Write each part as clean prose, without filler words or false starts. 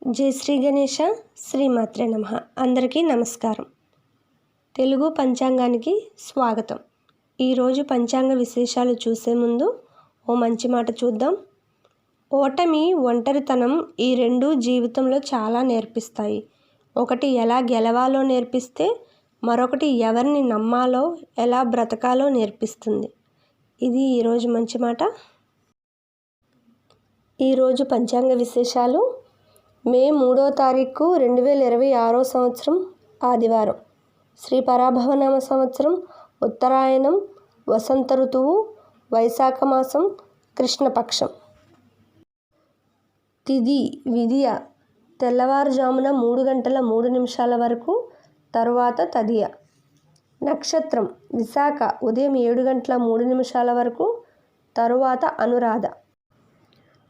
జై శ్రీ గణేష శ్రీమాత్రే నమః. అందరికీ నమస్కారం. తెలుగు పంచాంగానికి స్వాగతం. ఈరోజు పంచాంగ విశేషాలు చూసే ముందు ఓ మంచి మాట చూద్దాం. ఓటమి, ఒంటరితనం ఈ రెండు జీవితంలో చాలా నేర్పిస్తాయి. ఒకటి ఎలా గెలవాలో నేర్పిస్తే, మరొకటి ఎవరిని నమ్మాలో, ఎలా బ్రతకాలో నేర్పిస్తుంది. ఇది ఈరోజు మంచి మాట. ఈరోజు పంచాంగ విశేషాలు మే 3వ తారీఖు 2026 సంవత్సరం ఆదివారం. శ్రీ పరాభవనామ సంవత్సరం, ఉత్తరాయణం, వసంత ఋతువు, వైశాఖ మాసం, కృష్ణపక్షం. తిథి విదియ తెల్లవారుజామున 3 గంటల 3 నిమిషాల వరకు, తరువాత తదియ. నక్షత్రం విశాఖ ఉదయం 7 గంటల 3 నిమిషాల వరకు, తరువాత అనురాధ.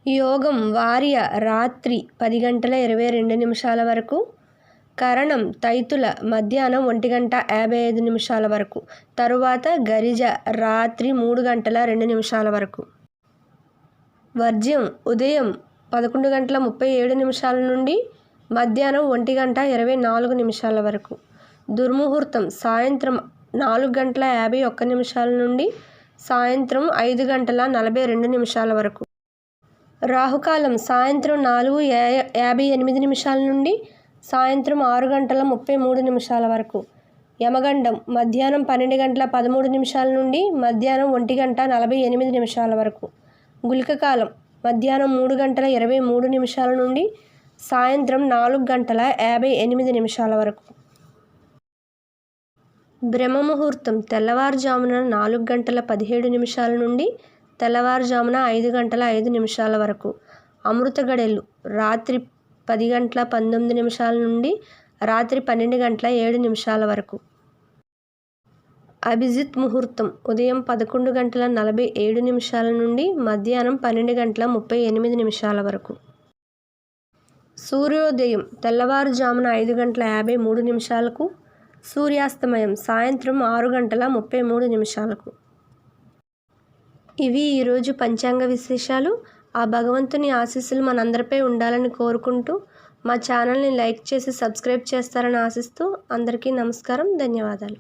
యోగం వార్య రాత్రి 10 గంటల 22 నిమిషాల వరకు, కరణం తైతుల మధ్యాహ్నం 1 గంట 55 నిమిషాల వరకు, తరువాత గరిజ రాత్రి 3 గంటల 2 నిమిషాల వరకు. వర్జ్యం ఉదయం 11 గంటల 37 నిమిషాల నుండి మధ్యాహ్నం 1 గంట 24 నిమిషాల వరకు. దుర్ముహూర్తం సాయంత్రం 4 గంటల 51 నిమిషాల నుండి సాయంత్రం 5 గంటల 42 నిమిషాల వరకు. రాహుకాలం సాయంత్రం 4:58 నిమిషాల నుండి సాయంత్రం 6 గంటల 33 నిమిషాల వరకు. యమగండం మధ్యాహ్నం 12 గంటల 13 నిమిషాల నుండి మధ్యాహ్నం 1 గంట 48 నిమిషాల వరకు. గుళికకాలం మధ్యాహ్నం 3 గంటల 23 నిమిషాల నుండి సాయంత్రం 4 గంటల 58 నిమిషాల వరకు. బ్రహ్మముహూర్తం తెల్లవారుజామున 4 గంటల 17 నిమిషాల నుండి తెల్లవారుజామున 5 గంటల 5 నిమిషాల వరకు. అమృత గడియలు రాత్రి 10 గంటల 19 నిమిషాల నుండి రాత్రి 12 గంటల 7 నిమిషాల వరకు. అభిజిత్ ముహూర్తం ఉదయం 11 గంటల 47 నిమిషాల నుండి మధ్యాహ్నం 12 గంటల 38 నిమిషాల వరకు. సూర్యోదయం తెల్లవారుజామున 5 గంటల 53 నిమిషాలకు, సూర్యాస్తమయం సాయంత్రం 6 గంటల 33 నిమిషాలకు. ఇవి ఈరోజు పంచాంగ విశేషాలు. ఆ భగవంతుని ఆశీస్సులు మనందరిపై ఉండాలని కోరుకుంటూ, మా ఛానల్ని లైక్ చేసి సబ్స్క్రైబ్ చేస్తారని ఆశిస్తూ అందరికీ నమస్కారం, ధన్యవాదాలు.